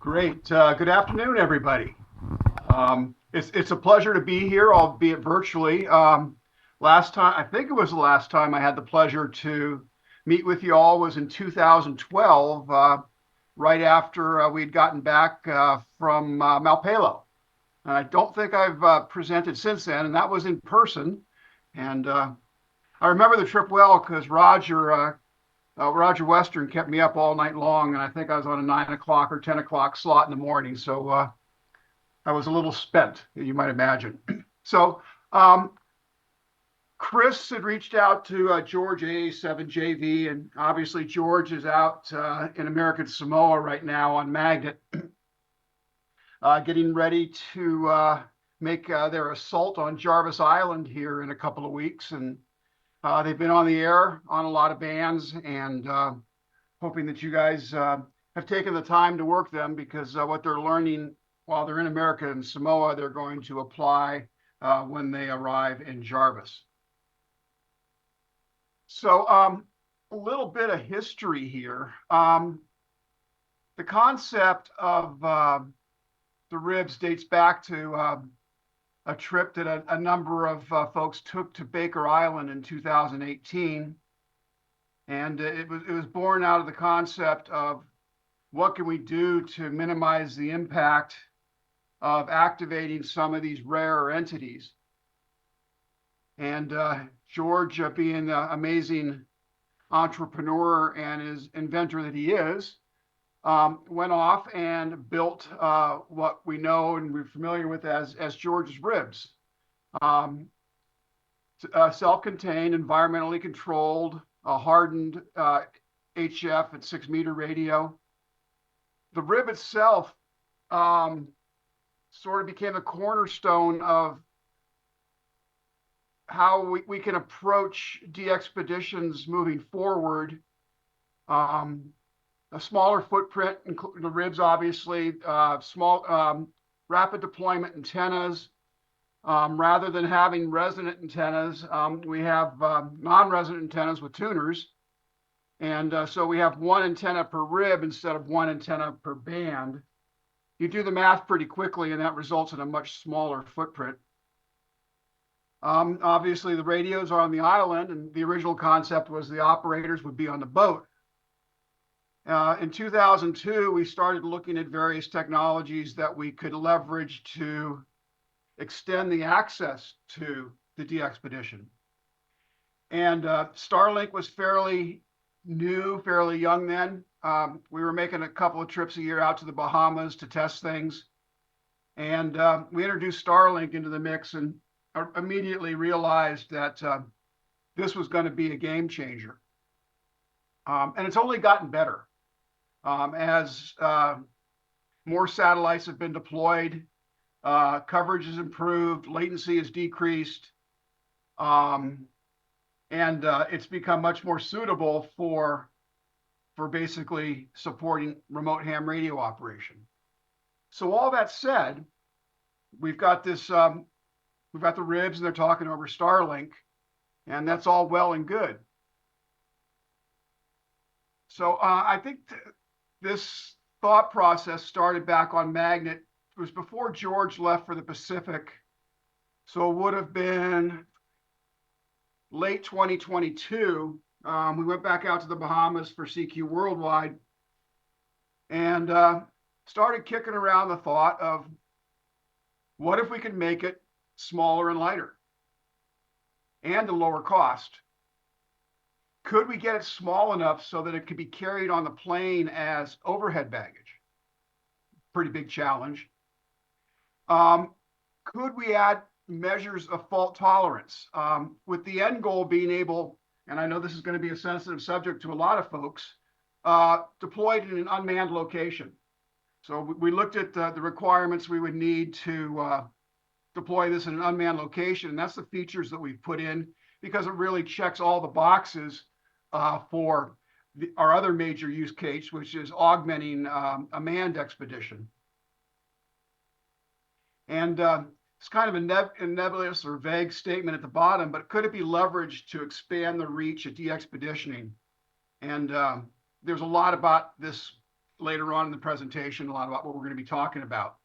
Great. Good afternoon, everybody. It's a pleasure to be here, albeit virtually. Last time, I think it was the last time I had the pleasure to meet with you all was in 2012, right after we had gotten back from Malpelo. And I don't think I've presented since then, and that was in person. And I remember the trip well because Roger Western kept me up all night long, and I think I was on a 9 o'clock or 10 o'clock slot in the morning. So I was a little spent, you might imagine. So Chris had reached out to George AA7JV, and obviously George is out in American Samoa right now on Magnet, getting ready to make their assault on Jarvis Island here in a couple of weeks. And they've been on the air on a lot of bands, and hoping that you guys have taken the time to work them, because what they're learning while they're in America and Samoa, they're going to apply when they arrive in Jarvis. So a little bit of history here. The concept of the ribs dates back to a trip that a number of folks took to Baker Island in 2018. And it was born out of the concept of what can we do to minimize the impact of activating some of these rarer entities. And George, being the amazing entrepreneur and his inventor that he is, went off and built what we know and we're familiar with as George's ribs. Self-contained, environmentally controlled, a hardened HF at 6-meter radio. The rib itself sort of became a cornerstone of how we can approach de-expeditions moving forward. A smaller footprint, including the ribs, obviously, small rapid deployment antennas. Rather than having resonant antennas, we have non-resonant antennas with tuners. And so we have one antenna per rib instead of one antenna per band. You do the math pretty quickly, and that results in a much smaller footprint. Obviously, the radios are on the island, and the original concept was the operators would be on the boat. In 2002, we started looking at various technologies that we could leverage to extend the access to the de-expedition. And Starlink was fairly new, fairly young then. We were making a couple of trips a year out to the Bahamas to test things. And we introduced Starlink into the mix and immediately realized that this was going to be a game changer. And it's only gotten better. As more satellites have been deployed, coverage has improved, latency has decreased, and it's become much more suitable for basically supporting remote ham radio operation. So all that said, we've got this, we've got the ribs, and they're talking over Starlink, and that's all well and good. So I think this thought process started back on Magnet. It was before George left for the Pacific. So it would have been late 2022. We went back out to the Bahamas for CQ Worldwide and started kicking around the thought of what if we could make it smaller and lighter and a lower cost? Could we get it small enough so that it could be carried on the plane as overhead baggage? Pretty big challenge. Could we add measures of fault tolerance, with the end goal being able, and I know this is going to be a sensitive subject to a lot of folks, deployed in an unmanned location. So we looked at the requirements we would need to deploy this in an unmanned location, and that's the features that we've put in because it really checks all the boxes for our other major use case, which is augmenting a manned expedition. And it's kind of a nebulous or vague statement at the bottom, but could it be leveraged to expand the reach of de-expeditioning? And there's a lot about this later on in the presentation a lot about what we're going to be talking about.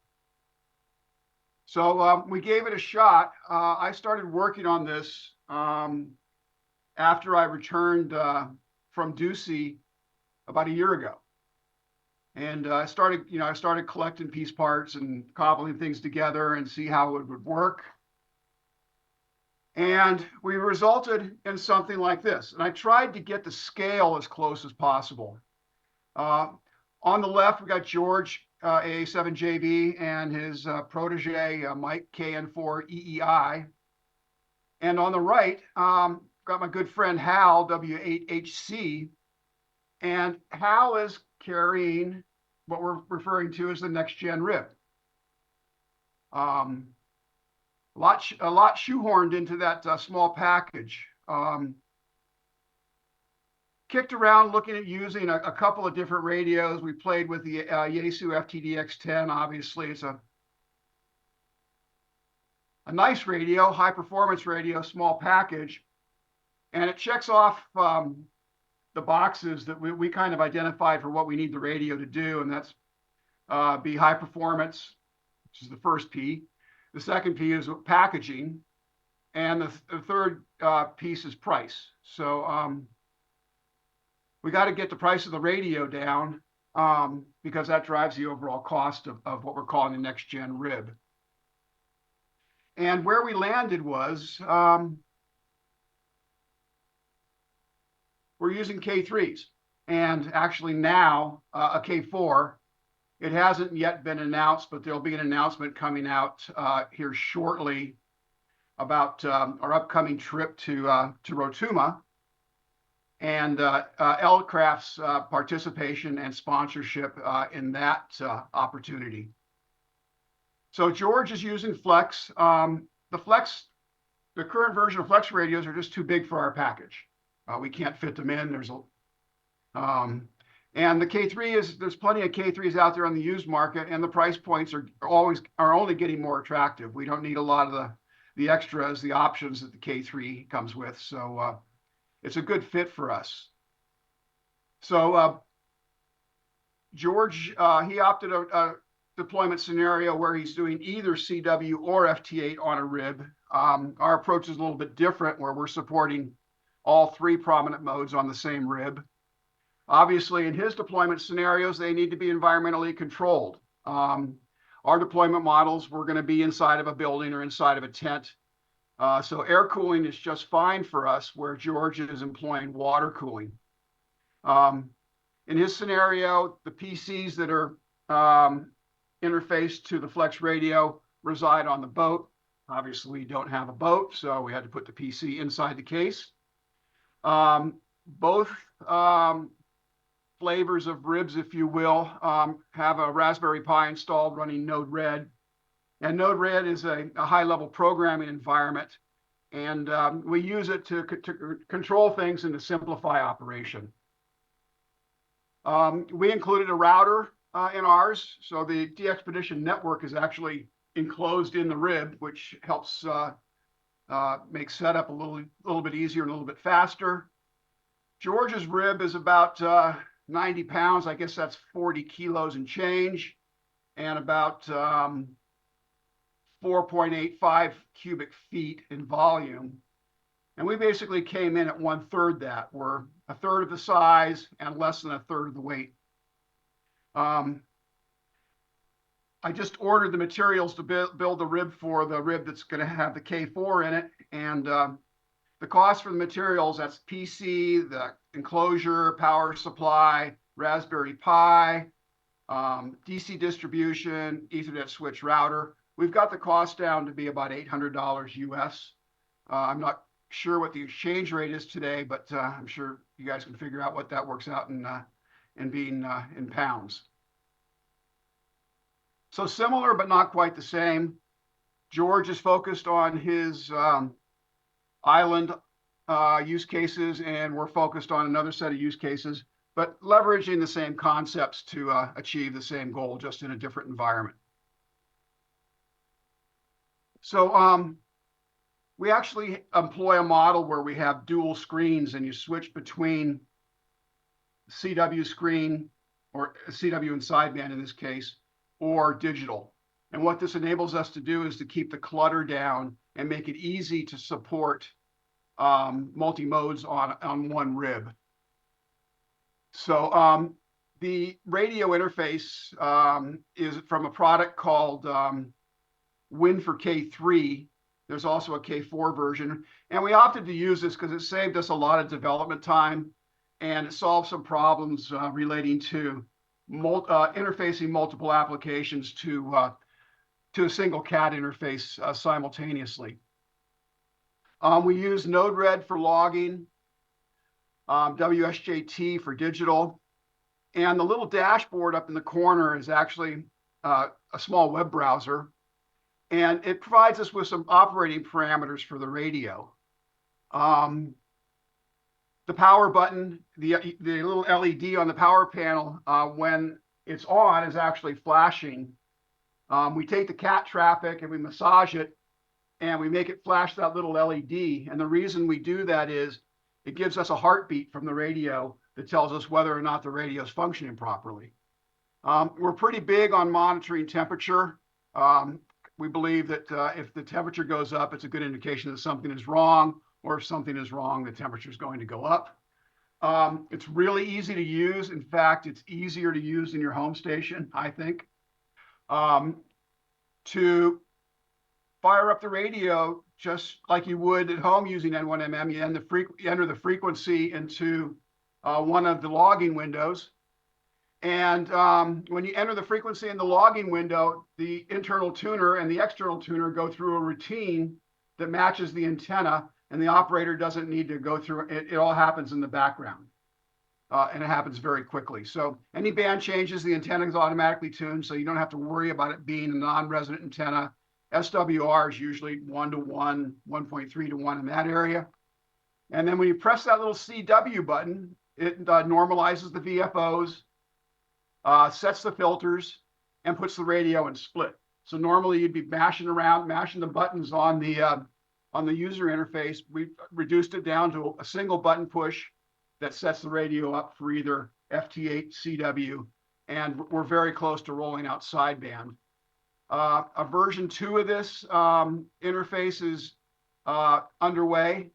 So we gave it a shot. I started working on this after I returned from Ducey about a year ago. And I started collecting piece parts and cobbling things together and see how it would work. And we resulted in something like this. And I tried to get the scale as close as possible. On the left, we got George, AA7JV, and his protege, Mike, KN4EEI. And on the right, got my good friend Hal, W8HC. And Hal is carrying what we're referring to as the next gen rib. A lot shoehorned into that small package. Kicked around looking at using a couple of different radios. We played with the Yaesu FTDX10. Obviously, it's a nice radio, high performance radio, small package. And it checks off the boxes that we kind of identified for what we need the radio to do. And that's be high performance, which is the first P. The second P is packaging. And the third piece is price. So we got to get the price of the radio down because that drives the overall cost of what we're calling the next gen rib. And where we landed was we're using K3s, and actually now a K4. It hasn't yet been announced, but there'll be an announcement coming out here shortly about our upcoming trip to Rotuma and L-Craft's participation and sponsorship in that opportunity. So George is using Flex. The current version of Flex radios are just too big for our package. We can't fit them in. And the K3 there's plenty of K3s out there on the used market, and the price points are only getting more attractive. We don't need a lot of the extras, the options that the K3 comes with. So it's a good fit for us. So George, he opted a deployment scenario where he's doing either CW or FT8 on a rib. Our approach is a little bit different, where we're supporting all three prominent modes on the same rib. Obviously, in his deployment scenarios, they need to be environmentally controlled. Our deployment models, we're going to be inside of a building or inside of a tent. So air cooling is just fine for us, where George is employing water cooling. In his scenario, the PCs that are interfaced to the Flex radio reside on the boat. Obviously, we don't have a boat, so we had to put the PC inside the case. Both flavors of ribs, if you will, have a Raspberry Pi installed running Node-RED. And Node-RED is a high-level programming environment, and we use it to control things and to simplify operation. We included a router in ours, so the DXpedition network is actually enclosed in the rib, which helps make setup a little bit easier and a little bit faster. George's rib is about 90 pounds. I guess that's 40 kilos and change, and about 4.85 cubic feet in volume. And we basically came in at 1/3 that. We're 1/3 of the size and less than 1/3 of the weight. I just ordered the materials to build the rib for the rib that's going to have the K4 in it. And the cost for the materials, that's PC, the enclosure, power supply, Raspberry Pi, DC distribution, Ethernet switch router. We've got the cost down to be about $800 US. I'm not sure what the exchange rate is today, but I'm sure you guys can figure out what that works out in being in pounds. So similar, but not quite the same. George is focused on his island use cases, and we're focused on another set of use cases, but leveraging the same concepts to achieve the same goal, just in a different environment. So we actually employ a model where we have dual screens, and you switch between CW screen or CW and sideband in this case, or digital. And what this enables us to do is to keep the clutter down and make it easy to support multi-modes on one rib. So the radio interface is from a product called Win for K3. There's also a K4 version. And we opted to use this because it saved us a lot of development time and it solved some problems relating to interfacing multiple applications to a single CAD interface simultaneously. We use Node-RED for logging, WSJT for digital, and the little dashboard up in the corner is actually a small web browser, and it provides us with some operating parameters for the radio. The power button, the little LED on the power panel, when it's on, is actually flashing. We take the cat traffic and we massage it, and we make it flash that little LED. And the reason we do that is it gives us a heartbeat from the radio that tells us whether or not the radio is functioning properly. We're pretty big on monitoring temperature. We believe that if the temperature goes up, it's a good indication that something is wrong, or if something is wrong, the temperature is going to go up. It's really easy to use. In fact, it's easier to use than your home station, I think. To fire up the radio just like you would at home using N1MM, you enter the frequency into one of the logging windows. And when you enter the frequency in the logging window, the internal tuner and the external tuner go through a routine that matches the antenna, and the operator doesn't need to go through it. It all happens in the background, and it happens very quickly. So any band changes, the antenna is automatically tuned, so you don't have to worry about it being a non-resident antenna. SWR is usually 1 to 1, 1.3 to 1 in that area. And then when you press that little CW button, it normalizes the VFOs, sets the filters, and puts the radio in split. So normally you'd be mashing the buttons on the user interface. We've reduced it down to a single button push that sets the radio up for either FT8, CW, and we're very close to rolling out sideband. A version 2 of this interface is underway.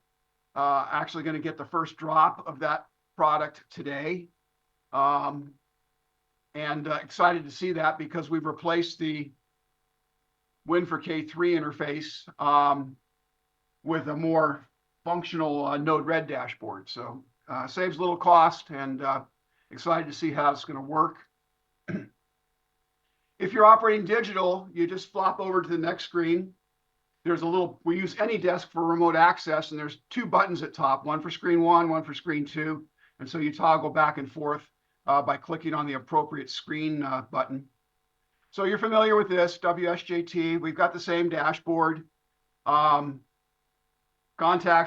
Actually going to get the first drop of that product today. And excited to see that because we've replaced the Win for K3 interface with a more functional Node-RED dashboard. So saves a little cost, and excited to see how it's going to work. If you're operating digital, you just flop over to the next screen. There's a little, we use AnyDesk for remote access, and there's 2 buttons at top, one for screen 1, one for screen 2. And so you toggle back and forth by clicking on the appropriate screen button. So you're familiar with this, WSJT. We've got the same dashboard. Contacts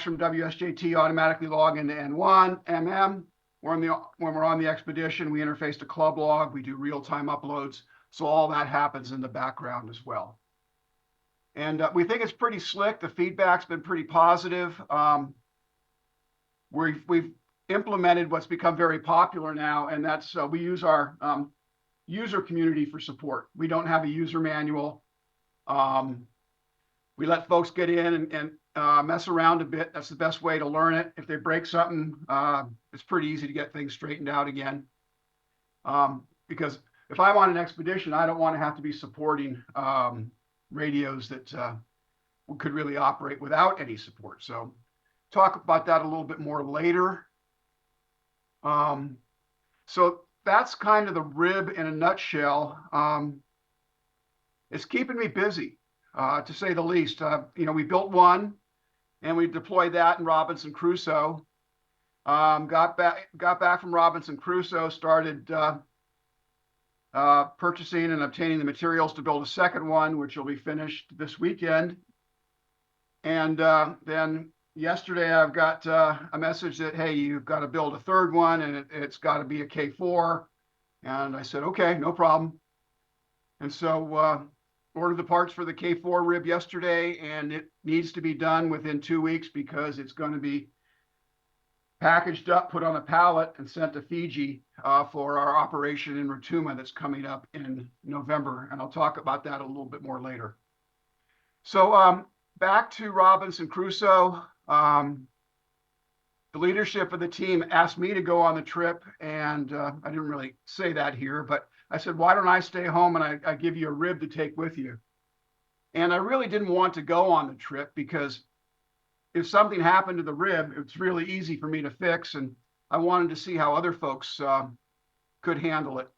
from WSJT automatically log into N1MM. When we're on the expedition, we interface to club log. We do real-time uploads. So all that happens in the background as well. And we think it's pretty slick. The feedback's been pretty positive. We've implemented what's become very popular now, and that's we use our user community for support. We don't have a user manual. We let folks get in and mess around a bit. That's the best way to learn it. If they break something, it's pretty easy to get things straightened out again. Because if I'm on an expedition, I don't want to have to be supporting radios that could really operate without any support. So talk about that a little bit more later. So that's kind of the rib in a nutshell. It's keeping me busy, to say the least. We built one, and we deployed that in Robinson Crusoe. Got back from Robinson Crusoe, started purchasing and obtaining the materials to build a second one, which will be finished this weekend. And then yesterday I've got a message that, hey, you've got to build a third one, and it's got to be a K4. And I said, okay, no problem. And so ordered the parts for the K4 rib yesterday, and it needs to be done within 2 weeks because it's going to be packaged up, put on a pallet, and sent to Fiji for our operation in Rotuma that's coming up in November. And I'll talk about that a little bit more later. So back to Robinson Crusoe. The leadership of the team asked me to go on the trip, and I didn't really say that here, but I said, why don't I stay home and I give you a rib to take with you? And I really didn't want to go on the trip because if something happened to the rib, it's really easy for me to fix, and I wanted to see how other folks could handle it.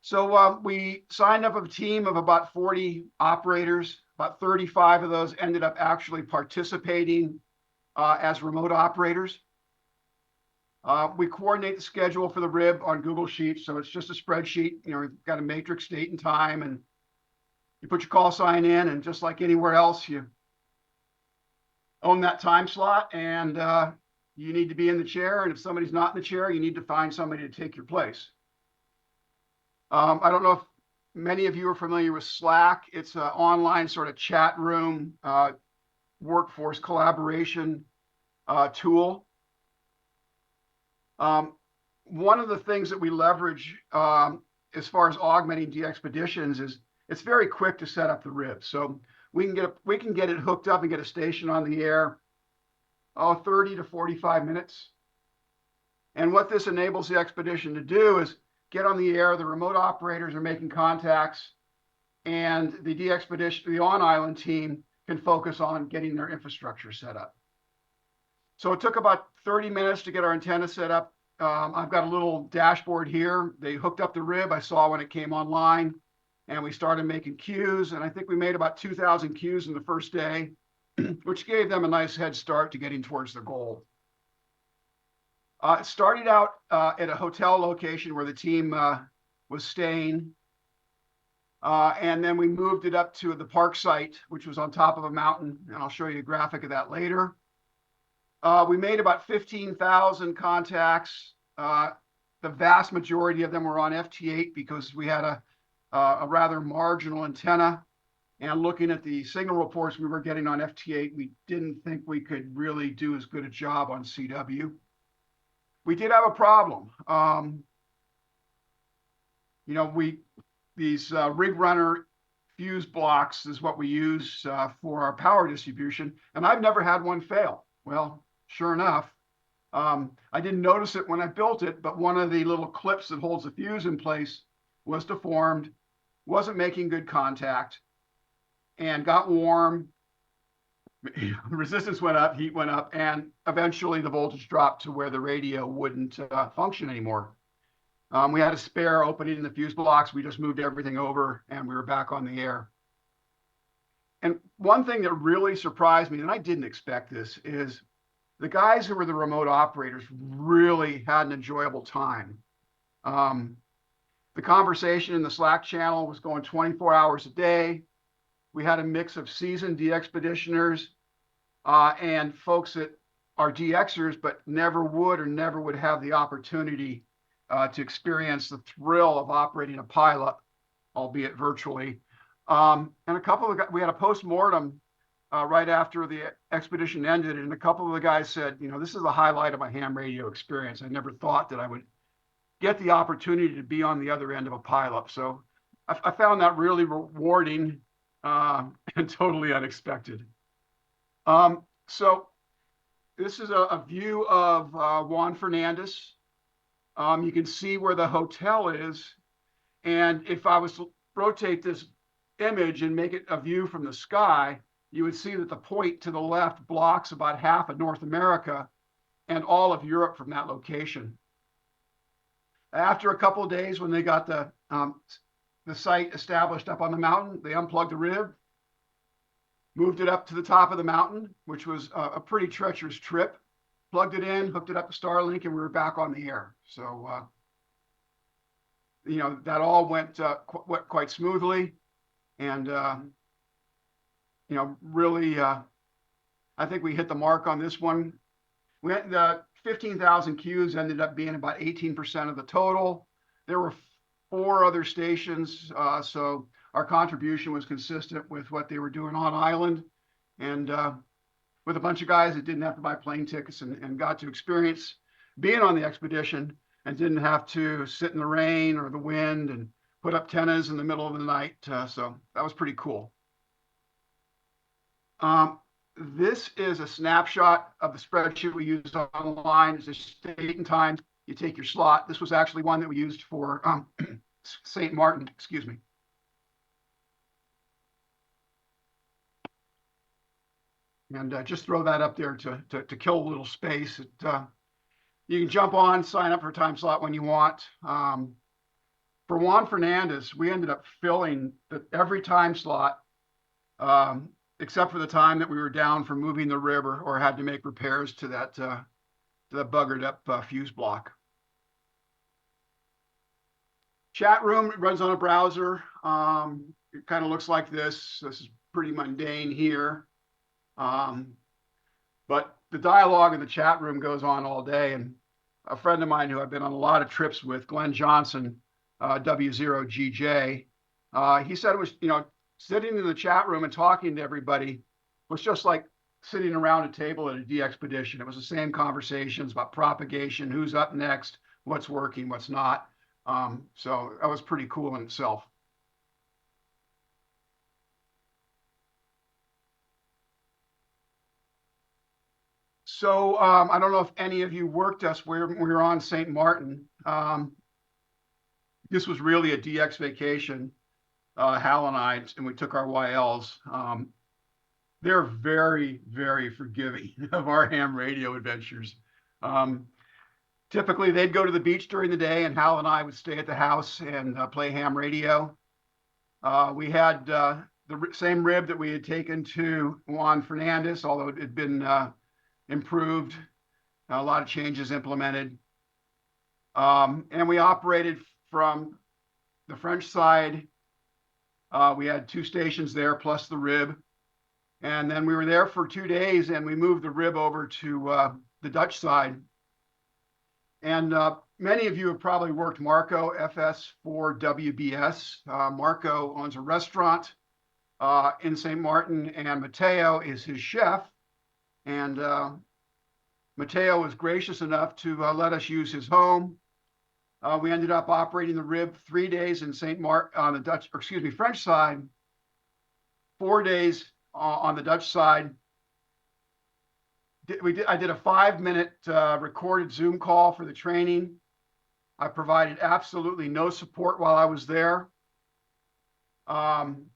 So we signed up a team of about 40 operators. About 35 of those ended up actually participating as remote operators. We coordinate the schedule for the rib on Google Sheets, so it's just a spreadsheet. You know, you've got a matrix date and time, and you put your call sign in, and just like anywhere else, you own that time slot, and you need to be in the chair, and if somebody's not in the chair, you need to find somebody to take your place. I don't know if many of you are familiar with Slack. It's an online sort of chat room, workforce collaboration tool. One of the things that we leverage as far as augmenting DXpeditions is it's very quick to set up the rib. So we can get it hooked up and get a station on the air, 30 to 45 minutes. And what this enables the expedition to do is get on the air. The remote operators are making contacts, and the DXpedition, the on-island team, can focus on getting their infrastructure set up. So it took about 30 minutes to get our antenna set up. I've got a little dashboard here. They hooked up the rib. I saw when it came online, and we started making cues. And I think we made about 2,000 cues in the first day, which gave them a nice head start to getting towards the goal. It started out at a hotel location where the team was staying. And then we moved it up to the park site, which was on top of a mountain. And I'll show you a graphic of that later. We made about 15,000 contacts. The vast majority of them were on FT8 because we had a rather marginal antenna. And looking at the signal reports we were getting on FT8, we didn't think we could really do as good a job on CW. We did have a problem. You know, these rig runner fuse blocks is what we use for our power distribution, and I've never had one fail. Well, sure enough, I didn't notice it when I built it, but one of the little clips that holds the fuse in place was deformed, wasn't making good contact, and got warm. Resistance went up, heat went up, and eventually the voltage dropped to where the radio wouldn't function anymore. We had a spare opening in the fuse blocks. We just moved everything over, and we were back on the air. And one thing that really surprised me, and I didn't expect this, is the guys who were the remote operators really had an enjoyable time. The conversation in the Slack channel was going 24 hours a day. We had a mix of seasoned DXpeditioners and folks that are DXers, but never would have the opportunity to experience the thrill of operating a pilot, albeit virtually. And a couple of we had a post-mortem right after the expedition ended, and a couple of the guys said, you know, this is the highlight of my ham radio experience. I never thought that I would get the opportunity to be on the other end of a pilot. So I found that really rewarding and totally unexpected. So this is a view of Juan Fernandez. You can see where the hotel is. And if I was to rotate this image and make it a view from the sky, you would see that the point to the left blocks about half of North America and all of Europe from that location. After a couple of days, when they got the site established up on the mountain, they unplugged the rib, moved it up to the top of the mountain, which was a pretty treacherous trip, plugged it in, hooked it up to Starlink, and we were back on the air. So, you know, that all went quite smoothly. And, you know, really, I think we hit the mark on this one. We had the 15,000 cues ended up being about 18% of the total. There were 4 other stations, so our contribution was consistent with what they were doing on island. And with a bunch of guys that didn't have to buy plane tickets and got to experience being on the expedition and didn't have to sit in the rain or the wind and put up tentas in the middle of the night. So that was pretty cool. This is a snapshot of the spreadsheet we used online. It's just date and time. You take your slot. This was actually one that we used for St. Martin, excuse me. And just throw that up there to kill a little space. You can jump on, sign up for a time slot when you want. For Juan Fernandez, we ended up filling every time slot, except for the time that we were down for moving the rib or had to make repairs to that buggered up fuse block. Chat room runs on a browser. It kind of looks like this. This is pretty mundane here. But the dialogue in the chat room goes on all day. And a friend of mine who I've been on a lot of trips with, Glenn Johnson, W6IZT, he said it was, sitting in the chat room and talking to everybody was just like sitting around a table at a DXpedition. It was the same conversations about propagation, who's up next, what's working, what's not. So that was pretty cool in itself. So I don't know if any of you worked us where we were on St. Martin. This was really a DX vacation, Hal and I, and we took our YLs. They're very, very forgiving of our ham radio adventures. Typically, they'd go to the beach during the day, and Hal and I would stay at the house and play ham radio. We had the same rib that we had taken to Juan Fernandez, although it had been improved, a lot of changes implemented. And we operated from the French side. We had 2 stations there plus the rib. And then we were there for 2 days and we moved the rib over to the Dutch side. And many of you have probably worked Marco FS4WBS. Marco owns a restaurant in St. Martin, and Matteo is his chef. And Matteo was gracious enough to let us use his home. We ended up operating the rib 3 days in St. Martin on the French side, 4 days on the Dutch side. I did a 5-minute recorded Zoom call for the training. I provided absolutely no support while I was there. And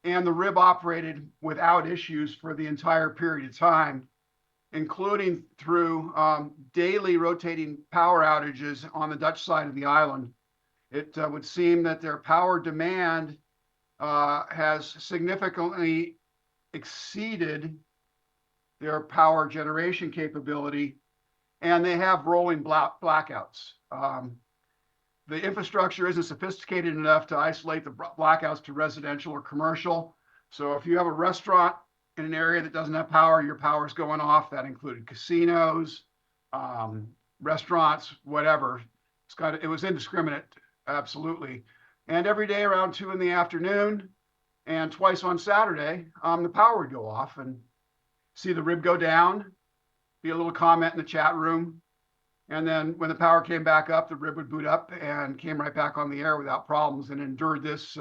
the rib operated without issues for the entire period of time, including through daily rotating power outages on the Dutch side of the island. It would seem that their power demand has significantly exceeded their power generation capability, and they have rolling blackouts. The infrastructure isn't sophisticated enough to isolate the blackouts to residential or commercial. So if you have a restaurant in an area that doesn't have power, your power's going off. That included casinos, restaurants, whatever. It was indiscriminate, absolutely. And every day around 2 in the afternoon and twice on Saturday, the power would go off and see the rib go down, be a little comment in the chat room. And then when the power came back up, the rib would boot up and came right back on the air without problems, and endured this,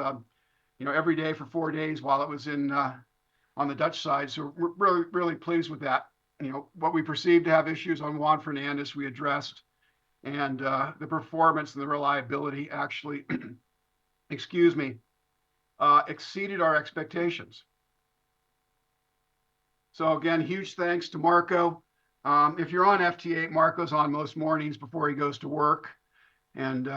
every day for 4 days while it was on the Dutch side. So we're really, really pleased with that. What we perceived to have issues on Juan Fernandez, we addressed, and the performance and the reliability actually, exceeded our expectations. So again, huge thanks to Marco. If you're on FT8, Marco's on most mornings before he goes to work. And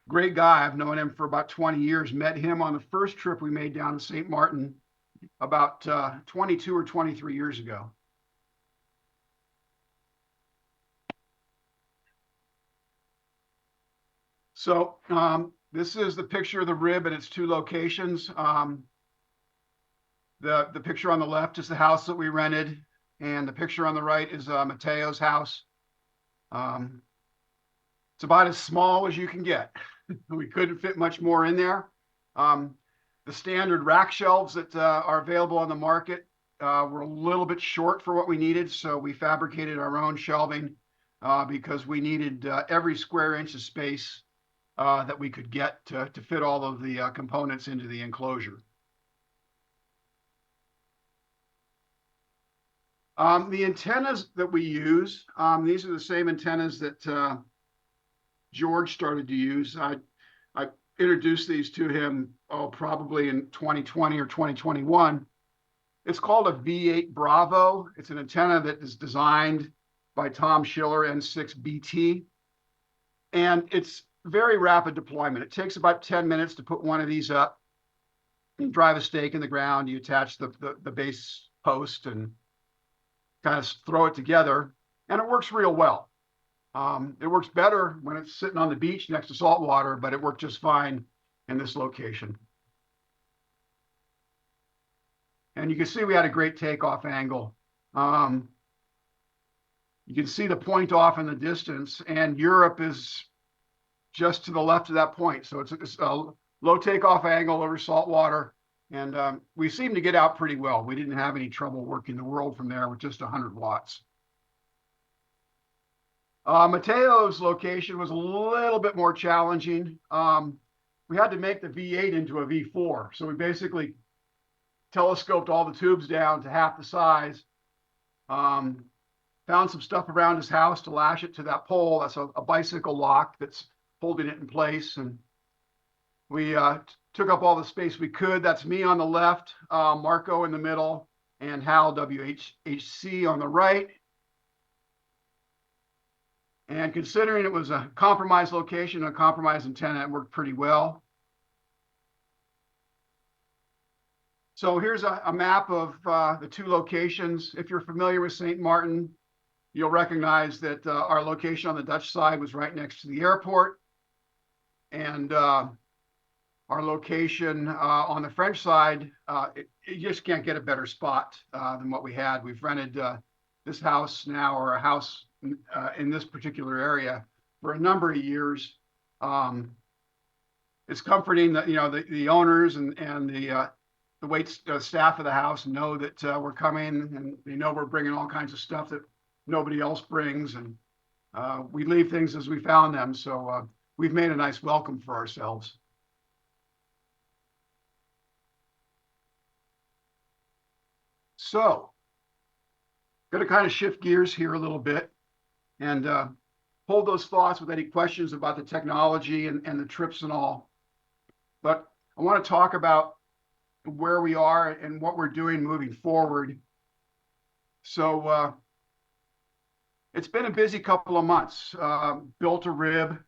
great guy. I've known him for about 20 years. Met him on the first trip we made down to St. Martin about 22 or 23 years ago. So this is the picture of the rib and its 2 locations. The picture on the left is the house that we rented, and the picture on the right is Matteo's house. It's about as small as you can get. We couldn't fit much more in there. The standard rack shelves that are available on the market were a little bit short for what we needed, so we fabricated our own shelving because we needed every square inch of space that we could get to fit all of the components into the enclosure. The antennas that we use, these are the same antennas that George started to use. I introduced these to him, probably in 2020 or 2021. It's called a V8 Bravo. It's an antenna that is designed by Tom Schiller N6BT. And it's very rapid deployment. It takes about 10 minutes to put one of these up. You drive a stake in the ground, you attach the base post and kind of throw it together, and it works real well. It works better when it's sitting on the beach next to salt water, but it worked just fine in this location. And you can see we had a great takeoff angle. You can see the point off in the distance, and Europe is just to the left of that point. So it's a low takeoff angle over salt water, and we seemed to get out pretty well. We didn't have any trouble working the world from there with just 100 watts. Mateo's location was a little bit more challenging. We had to make the V8 into a V4. So we basically telescoped all the tubes down to half the size. Found some stuff around his house to lash it to that pole. That's a bicycle lock that's holding it in place. And we took up all the space we could. That's me on the left, Marco in the middle, and Hal WHC on the right. And considering it was a compromised location, a compromised antenna, it worked pretty well. So here's a map of the two locations. If you're familiar with St. Martin, you'll recognize that our location on the Dutch side was right next to the airport. And our location on the French side, you just can't get a better spot than what we had. We've rented this house now, or a house in this particular area, for a number of years. It's comforting that the owners and the wait staff of the house know that we're coming, and they know we're bringing all kinds of stuff that nobody else brings, and we leave things as we found them. So we've made a nice welcome for ourselves. So, going to kind of shift gears here a little bit and hold those thoughts with any questions about the technology and the trips and all. But I want to talk about where we are and what we're doing moving forward. So it's been a busy couple of months. Built a rib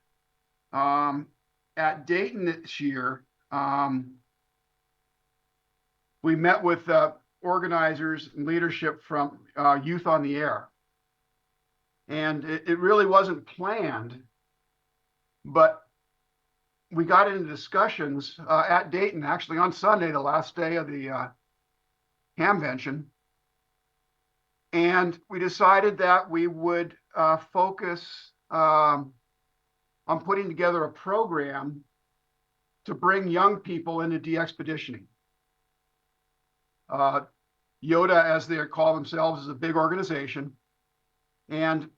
at Dayton this year. We met with organizers and leadership from Youth on the Air. And it really wasn't planned, but we got into discussions at Dayton, actually on Sunday, the last day of the Hamvention. And we decided that we would focus on putting together a program to bring young people into de-expeditioning. Yoda, as they call themselves, is a big organization. And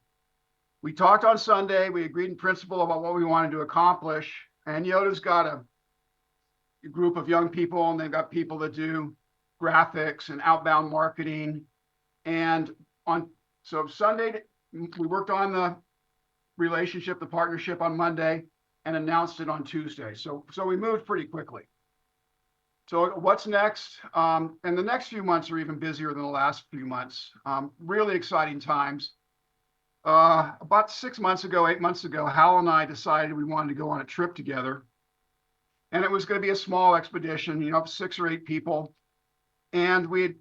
we talked on Sunday. We agreed in principle about what we wanted to accomplish. And Yoda's got a group of young people, and they've got people that do graphics and outbound marketing. And so Sunday, we worked on the relationship, the partnership on Monday, and announced it on Tuesday. So we moved pretty quickly. So what's next? And the next few months are even busier than the last few months. Really exciting times. About 8 months ago, Hal and I decided we wanted to go on a trip together. And it was going to be a small expedition, 6 or 8 people. And we had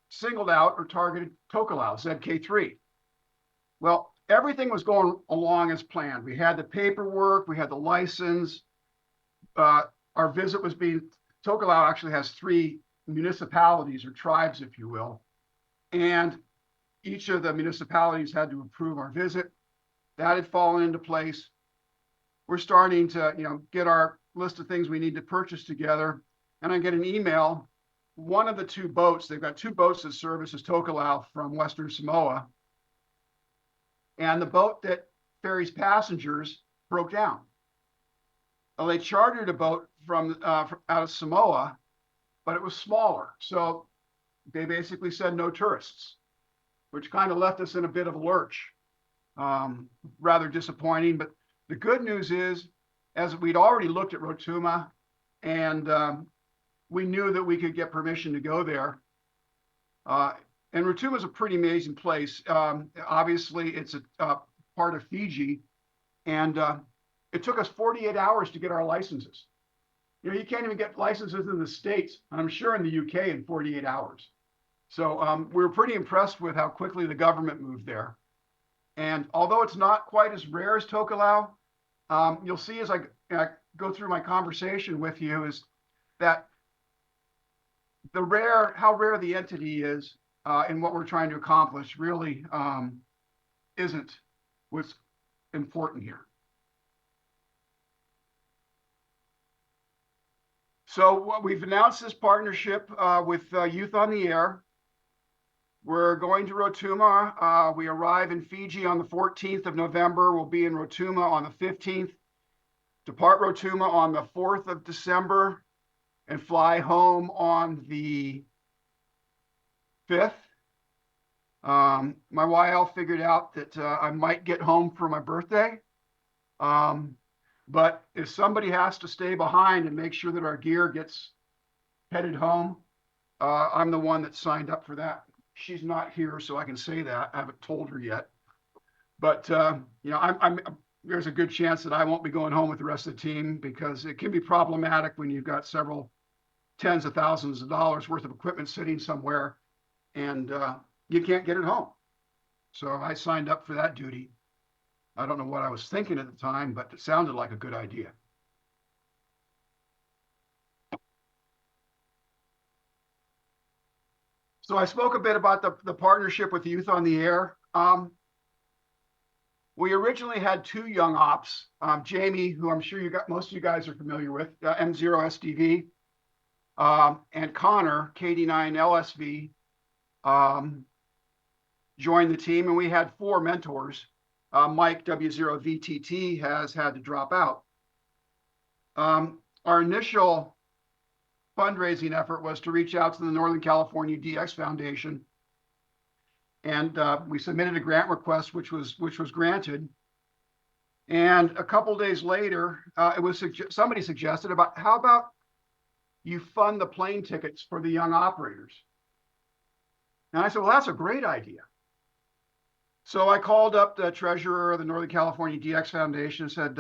singled out or targeted Tokelau, ZK3. Well, everything was going along as planned. We had the paperwork, we had the license. Our visit was Tokelau actually has 3 municipalities or tribes, if you will. And each of the municipalities had to approve our visit. That had fallen into place. We're starting to, get our list of things we need to purchase together. And I get an email one of the two boats, they've got two boats that service as Tokelau from Western Samoa. And the boat that ferries passengers broke down. Well, they chartered a boat from out of Samoa, but it was smaller. So they basically said no tourists, which kind of left us in a bit of a lurch. Rather disappointing. But the good news is, as we'd already looked at Rotuma, and we knew that we could get permission to go there. And Rotuma is a pretty amazing place. Obviously, it's a part of Fiji, and it took us 48 hours to get our licenses. You know, you can't even get licenses in the States, and I'm sure in the UK in 48 hours. So we were pretty impressed with how quickly the government moved there. And although it's not quite as rare as Tokelau, you'll see as I go through my conversation with you is that how rare the entity is in what we're trying to accomplish really isn't what's important here. So we've announced this partnership with Youth on the Air. We're going to Rotuma. We arrive in Fiji on the 14th of November. We'll be in Rotuma on the 15th. Depart Rotuma on the 4th of December and fly home on the 5th. My YL figured out that I might get home for my birthday. But if somebody has to stay behind and make sure that our gear gets headed home, I'm the one that signed up for that. She's not here, so I can say that. I haven't told her yet. But, you know, there's a good chance that I won't be going home with the rest of the team because it can be problematic when you've got several tens of thousands of dollars worth of equipment sitting somewhere and you can't get it home. So I signed up for that duty. I don't know what I was thinking at the time, but it sounded like a good idea. So I spoke a bit about the partnership with Youth on the Air. We originally had two young ops, Jamie, who I'm sure most of you guys are familiar with, M0SDV, and Connor, KD9 LSV, joined the team, and we had four mentors. Mike, W0VTT, has had to drop out. Our initial fundraising effort was to reach out to the Northern California DX Foundation, and we submitted a grant request, which was granted. And a couple days later, somebody suggested how about you fund the plane tickets for the young operators? And I said, well, that's a great idea. So I called up the treasurer of the Northern California DX Foundation and said,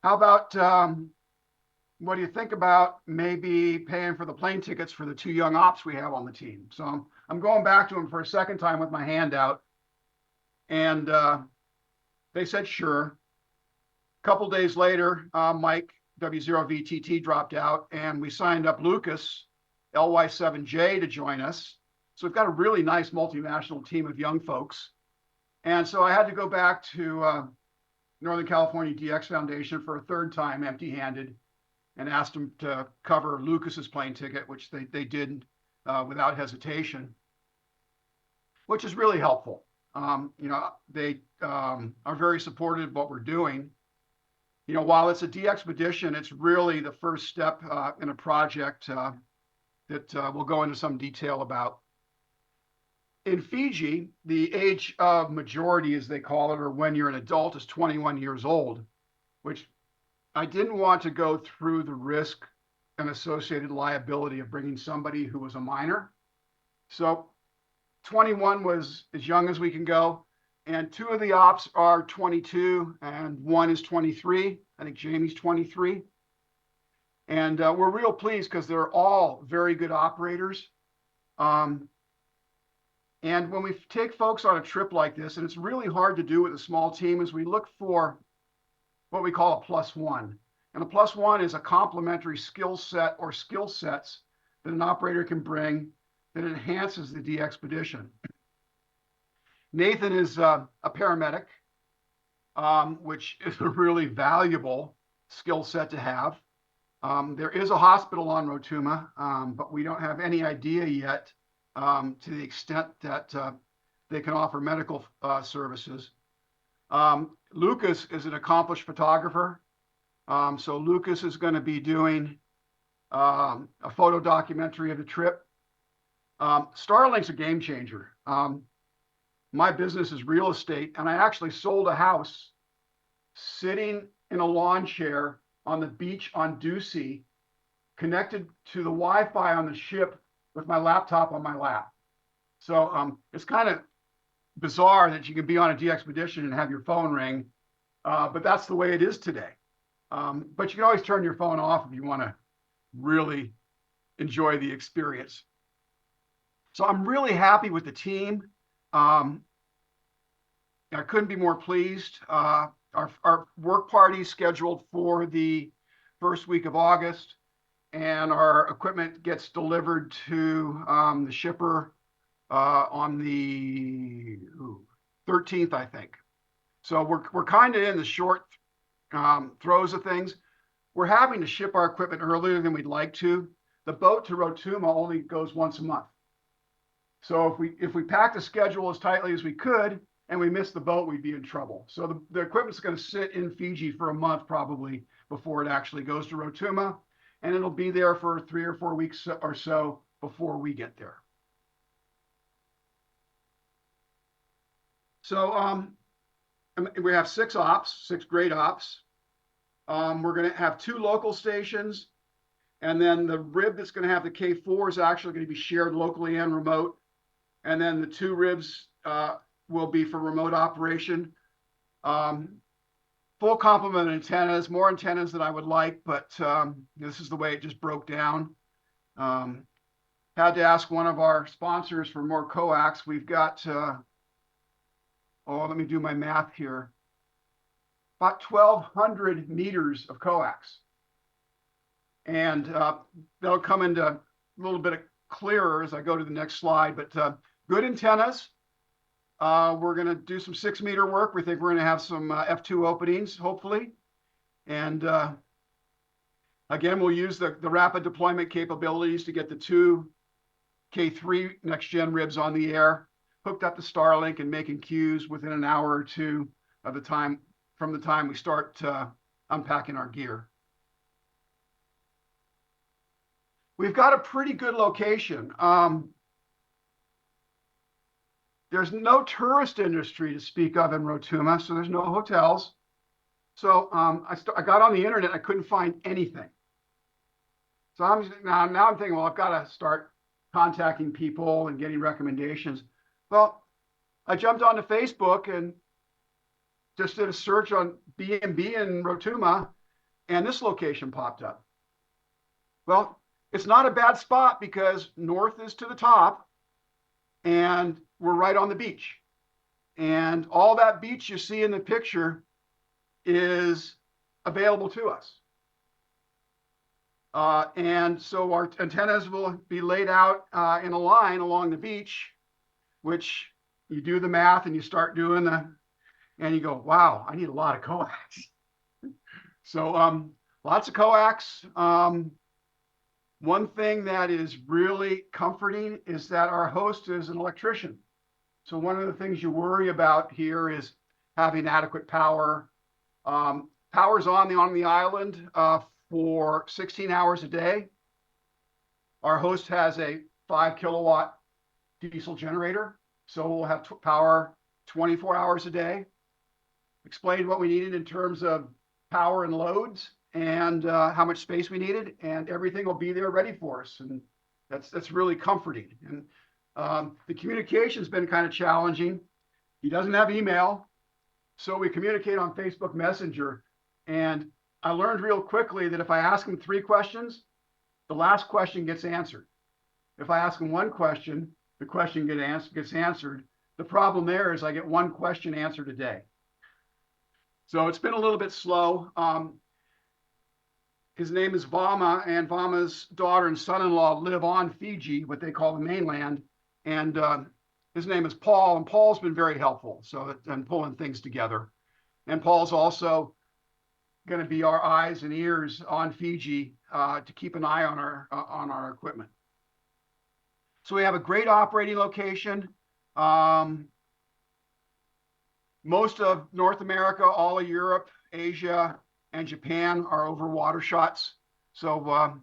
how about what do you think about maybe paying for the plane tickets for the two young ops we have on the team? So I'm going back to him for a second time with my hand out. And they said, sure. A couple days later, Mike, W0VTT, dropped out, and we signed up Lucas, LY7J, to join us. So we've got a really nice multinational team of young folks. And so I had to go back to Northern California DX Foundation for a third time, empty-handed, and asked them to cover Lucas's plane ticket, which they did without hesitation, which is really helpful. You know, they are very supportive of what we're doing. You know, while it's a DXpedition, it's really the first step in a project that we'll go into some detail about. In Fiji, the age of majority, as they call it, or when you're an adult, is 21 years old, which I didn't want to go through the risk and associated liability of bringing somebody who was a minor. So 21 was as young as we can go. And two of the ops are 22 and one is 23. I think Jamie's 23. And we're real pleased because they're all very good operators. And when we take folks on a trip like this, and it's really hard to do with a small team, is we look for what we call a +1. And a +1 is a complementary skill set or skill sets that an operator can bring that enhances the DXpedition. Nathan is a paramedic, which is a really valuable skill set to have. There is a hospital on Rotuma, but we don't have any idea yet to the extent that they can offer medical services. Lucas is an accomplished photographer. So Lucas is going to be doing a photo documentary of the trip. Starlink's a game changer. My business is real estate, and I actually sold a house sitting in a lawn chair on the beach on Ducie, connected to the Wi-Fi on the ship with my laptop on my lap. So it's kind of bizarre that you can be on a DXpedition and have your phone ring, but that's the way it is today. But you can always turn your phone off if you want to really enjoy the experience. So I'm really happy with the team. I couldn't be more pleased. Our work party is scheduled for the first week of August, and our equipment gets delivered to the shipper on the 13th, I think. So we're kind of in the short throes of things. We're having to ship our equipment earlier than we'd like to. The boat to Rotuma only goes once a month. So if we pack the schedule as tightly as we could and we miss the boat, we'd be in trouble. So the equipment's going to sit in Fiji for a month probably before it actually goes to Rotuma, and it'll be there for 3 or 4 weeks or so before we get there. So we have 6 grade ops. We're going to have 2 local stations, and then the rib that's going to have the K4 is actually going to be shared locally and remote. And then the 2 ribs will be for remote operation. Full complement of antennas, more antennas than I would like, but this is the way it just broke down. Had to ask one of our sponsors for more coax. We've got, let me do my math here. About 1,200 meters of coax. And that'll come into a little bit clearer as I go to the next slide, but good antennas. We're going to do some 6-meter work. We think we're going to have some F2 openings, hopefully. And again, we'll use the rapid deployment capabilities to get the 2 K3 next-gen ribs on the air, hooked up to Starlink and making cues within an hour or 2 of the time from the time we start unpacking our gear. We've got a pretty good location. There's no tourist industry to speak of in Rotuma, so there's no hotels. So I got on the internet, I couldn't find anything. So now I'm thinking, well, I've got to start contacting people and getting recommendations. Well, I jumped onto Facebook and just did a search on B&B in Rotuma, and this location popped up. Well, it's not a bad spot because north is to the top, and we're right on the beach. And all that beach you see in the picture is available to us. And so our antennas will be laid out in a line along the beach, which you do the math and you start doing and you go, wow, I need a lot of coax. So lots of coax. One thing that is really comforting is that our host is an electrician. So one of the things you worry about here is having adequate power. Power's on the island for 16 hours a day. Our host has a 5 kilowatt diesel generator, so we'll have power 24 hours a day. Explained what we needed in terms of power and loads and how much space we needed, and everything will be there ready for us. And that's really comforting. And the communication's been kind of challenging. He doesn't have email, so we communicate on Facebook Messenger. And I learned real quickly that if I ask him 3 questions, the last question gets answered. If I ask him 1 question, the question gets answered. The problem there is I get 1 question answered a day. So it's been a little bit slow. His name is Vama, and Vama's daughter and son-in-law live on Fiji, what they call the mainland. And his name is Paul, and Paul's been very helpful and pulling things together. And Paul's also going to be our eyes and ears on Fiji to keep an eye on our equipment. So we have a great operating location. Most of North America, all of Europe, Asia, and Japan are over water shots. So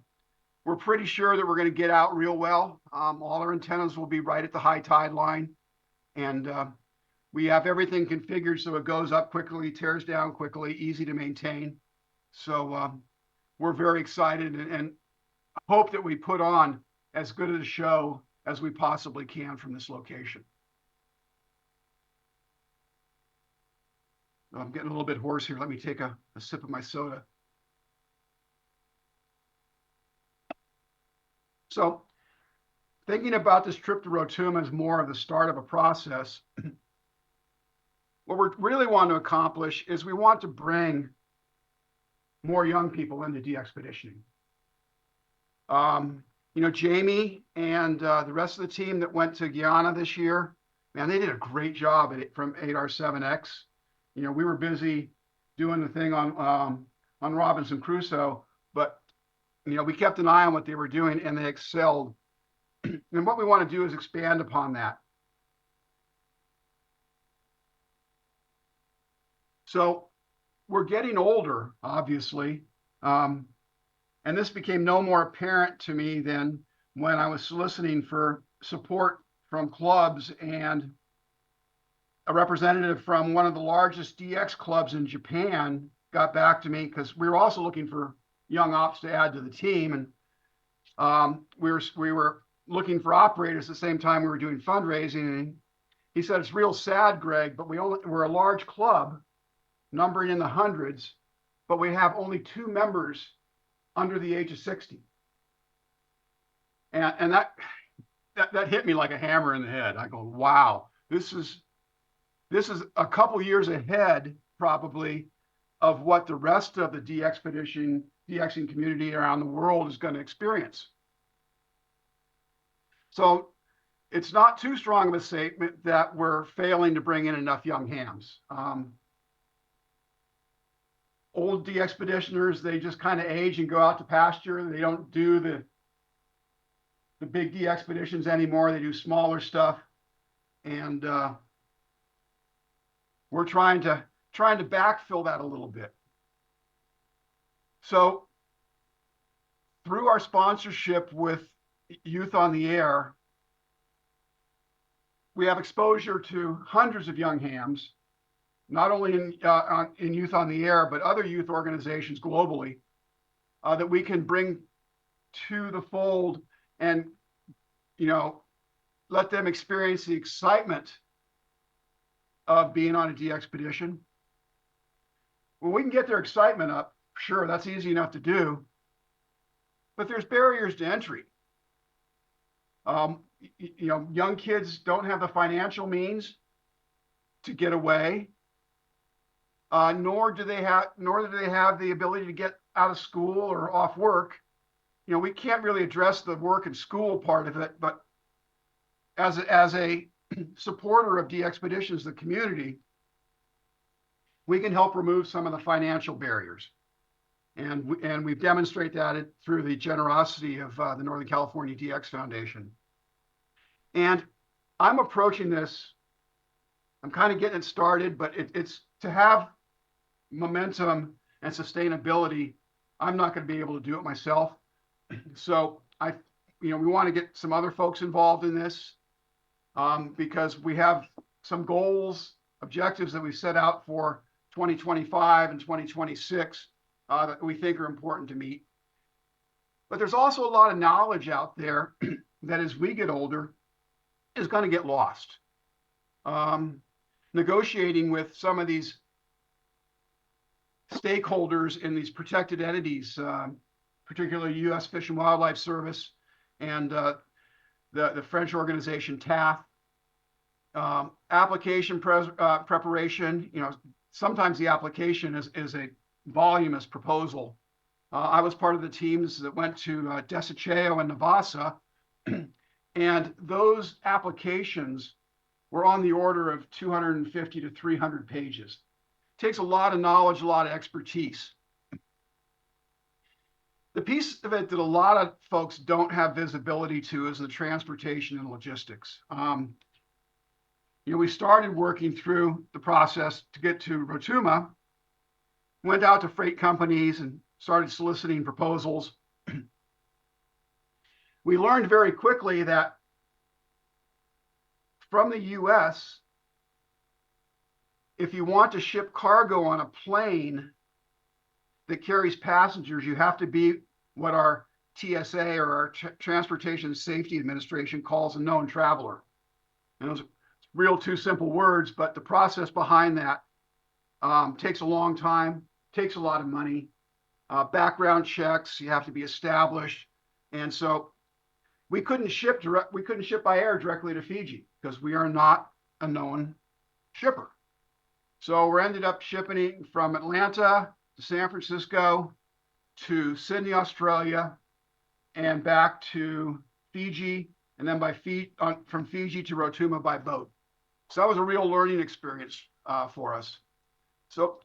we're pretty sure that we're going to get out real well. All our antennas will be right at the high tide line. And we have everything configured so it goes up quickly, tears down quickly, easy to maintain. So we're very excited and hope that we put on as good a show as we possibly can from this location. I'm getting a little bit hoarse here. Let me take a sip of my soda. So thinking about this trip to Rotuma as more of the start of a process, what we really want to accomplish is we want to bring more young people into de-expeditioning. Jamie and the rest of the team that went to Guyana this year, man, they did a great job from 8R7X. We were busy doing the thing on Robinson Crusoe, but we kept an eye on what they were doing and they excelled. And what we want to do is expand upon that. So we're getting older, obviously. And this became no more apparent to me than when I was soliciting for support from clubs, and a representative from one of the largest DX clubs in Japan got back to me because we were also looking for young ops to add to the team. And we were looking for operators at the same time we were doing fundraising. And he said, "It's real sad, Greg, but we're a large club numbering in the hundreds, but we have only 2 members under the age of 60. And that hit me like a hammer in the head. I go, wow, this is a couple years ahead probably of what the rest of the DXing community around the world is going to experience. So it's not too strong of a statement that we're failing to bring in enough young hams. Old de-expeditioners, they just kind of age and go out to pasture. They don't do the big de-expeditions anymore. They do smaller stuff. And we're trying to backfill that a little bit. So through our sponsorship with Youth on the Air, we have exposure to hundreds of young hams, not only in Youth on the Air, but other youth organizations globally that we can bring to the fold and, let them experience the excitement of being on a de-expedition. When we can get their excitement up, sure, that's easy enough to do, but there's barriers to entry. Young kids don't have the financial means to get away. Nor do they have the ability to get out of school or off work. We can't really address the work and school part of it, but as a supporter of de-expeditions, the community, we can help remove some of the financial barriers, and we demonstrate that through the generosity of the Northern California DX Foundation. And I'm approaching this. I'm kind of getting it started, but it's to have momentum and sustainability. I'm not going to be able to do it myself. So we want to get some other folks involved in this because we have some goals, objectives that we set out for 2025 and 2026 that we think are important to meet. But there's also a lot of knowledge out there that as we get older is going to get lost. Negotiating with some of these stakeholders in these protected entities, particularly U.S. Fish and Wildlife Service and the French organization TAF. Application preparation, sometimes the application is a voluminous proposal. I was part of the teams that went to Desecheo and Navassa, and those applications were on the order of 250 to 300 pages. It takes a lot of knowledge, a lot of expertise. The piece of it that a lot of folks don't have visibility to is the transportation and logistics. We started working through the process to get to Rotuma, went out to freight companies and started soliciting proposals. We learned very quickly that from the US, if you want to ship cargo on a plane that carries passengers, you have to be what our TSA or our Transportation Safety Administration calls a known traveler. And those are real two simple words, but the process behind that takes a long time, takes a lot of money, background checks, you have to be established. And so we couldn't ship by air directly to Fiji because we are not a known shipper. So we ended up shipping from Atlanta to San Francisco to Sydney, Australia, and back to Fiji, and then from Fiji to Rotuma by boat. So that was a real learning experience for us. So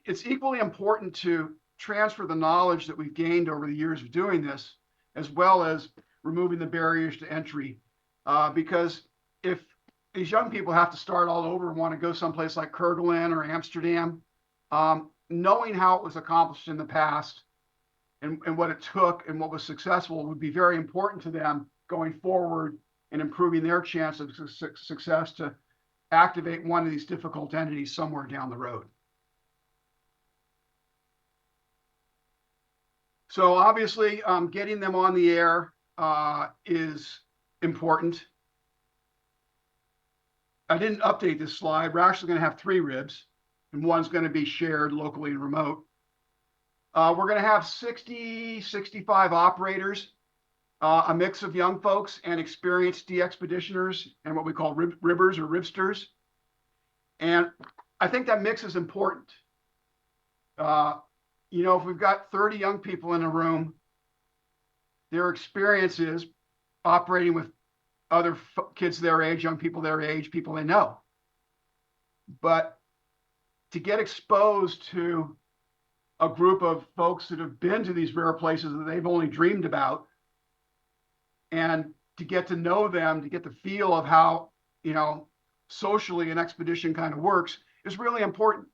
it's equally important to transfer the knowledge that we've gained over the years of doing this, as well as removing the barriers to entry. Because if these young people have to start all over and want to go someplace like Kerguelen or Amsterdam, knowing how it was accomplished in the past and what it took and what was successful would be very important to them going forward and improving their chance of success to activate one of these difficult entities somewhere down the road. So obviously, getting them on the air is important. I didn't update this slide. We're actually going to have 3 ribs, and one's going to be shared locally and remote. We're going to have 60, 65 operators, a mix of young folks and experienced de-expeditioners and what we call ribbers or ribsters. And I think that mix is important. If we've got 30 young people in a room, their experiences operating with other kids their age, young people their age, people they know. But to get exposed to a group of folks that have been to these rare places that they've only dreamed about, and to get to know them, to get the feel of how, socially an expedition kind of works is really important.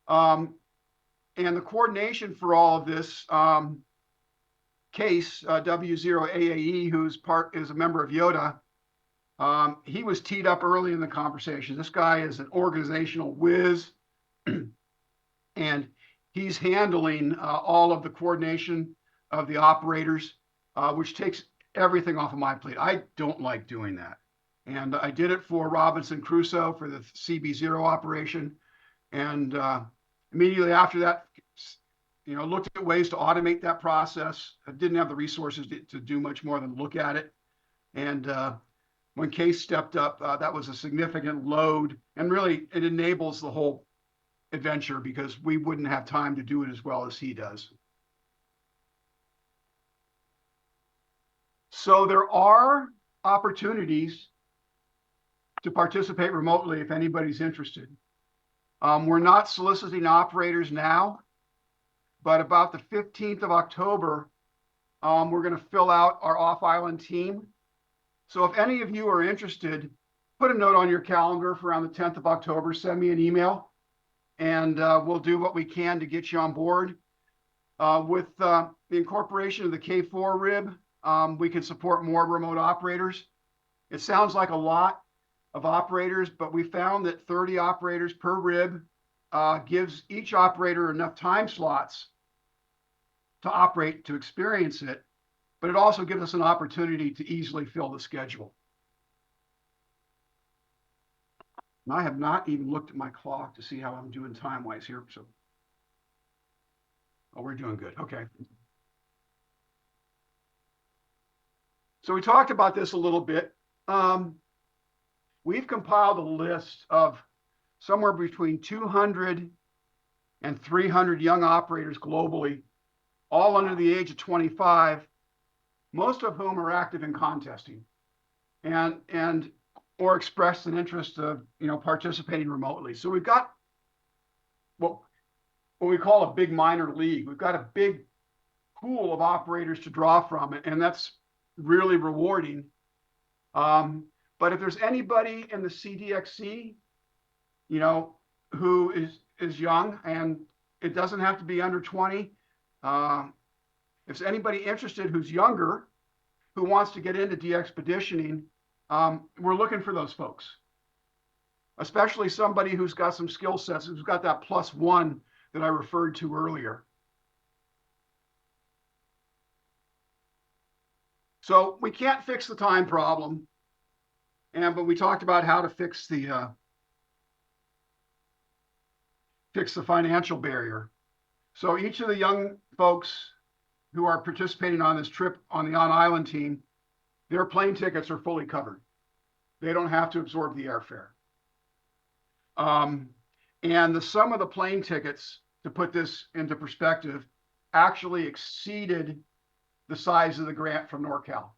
And the coordination for all of this, Case, W6IZT, who's is a member of YODA, he was teed up early in the conversation. This guy is an organizational whiz, and he's handling all of the coordination of the operators, which takes everything off of my plate. I don't like doing that. And I did it for Robinson Crusoe for the CB0 operation. And immediately after that, looked at ways to automate that process. I didn't have the resources to do much more than look at it. And when Case stepped up, that was a significant load. And really, it enables the whole adventure because we wouldn't have time to do it as well as he does. So there are opportunities to participate remotely if anybody's interested. We're not soliciting operators now, but about the 15th of October, we're going to fill out our off-island team. So if any of you are interested, put a note on your calendar for around the 10th of October, send me an email, and we'll do what we can to get you on board. With the incorporation of the K4 rib, we can support more remote operators. It sounds like a lot of operators, but we found that 30 operators per rib gives each operator enough time slots to operate, to experience it, but it also gives us an opportunity to easily fill the schedule. And I have not even looked at my clock to see how I'm doing time-wise here. So, oh, we're doing good. Okay. So we talked about this a little bit. We've compiled a list of somewhere between 200 and 300 young operators globally, all under the age of 25, most of whom are active in contesting and or expressed an interest of participating remotely. So we've got what we call a big minor league. We've got a big pool of operators to draw from, and that's really rewarding. But if there's anybody in the CDXC, who is young, and it doesn't have to be under 20. If there's anybody interested who's younger, who wants to get into de-expeditioning, we're looking for those folks, especially somebody who's got some skill sets, who's got that +1 that I referred to earlier. So we can't fix the time problem, but we talked about how to fix the financial barrier. So each of the young folks who are participating on this trip on the on-island team, their plane tickets are fully covered. They don't have to absorb the airfare. And the sum of the plane tickets, to put this into perspective, actually exceeded the size of the grant from NorCal.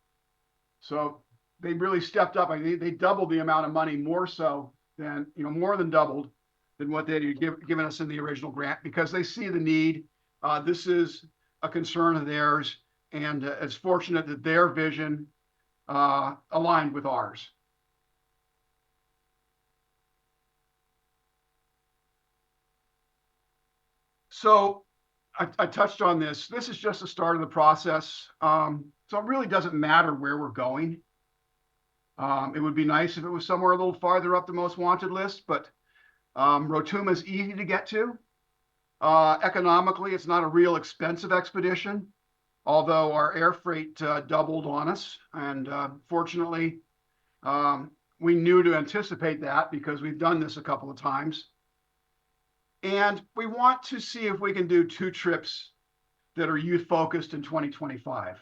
So they really stepped up. I mean, they doubled the amount of money, more so than, more than doubled than what they had given us in the original grant, because they see the need. This is a concern of theirs, and it's fortunate that their vision aligned with ours. So I touched on this. This is just the start of the process. So it really doesn't matter where we're going. It would be nice if it was somewhere a little farther up the most wanted list, but Rotuma is easy to get to. Economically, it's not a real expensive expedition, although our air freight doubled on us. And fortunately, we knew to anticipate that because we've done this a couple of times. And we want to see if we can do 2 trips that are youth focused in 2025.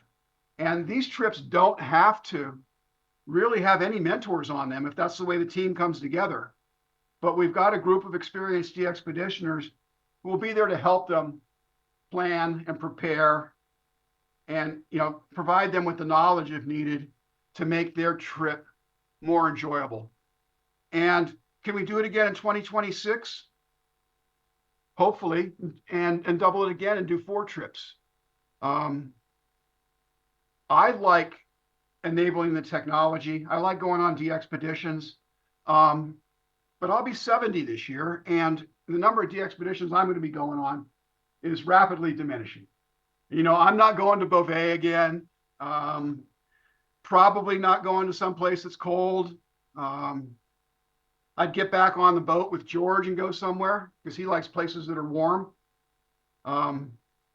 And these trips don't have to really have any mentors on them if that's the way the team comes together. But we've got a group of experienced de-expeditioners who will be there to help them plan and prepare and, provide them with the knowledge if needed to make their trip more enjoyable. And can we do it again in 2026? Hopefully, and double it again and do 4 trips. I like enabling the technology. I like going on de-expeditions. But I'll be 70 this year, and the number of de-expeditions I'm going to be going on is rapidly diminishing. I'm not going to Beauvais again. Probably not going to some place that's cold. I'd get back on the boat with George and go somewhere because he likes places that are warm.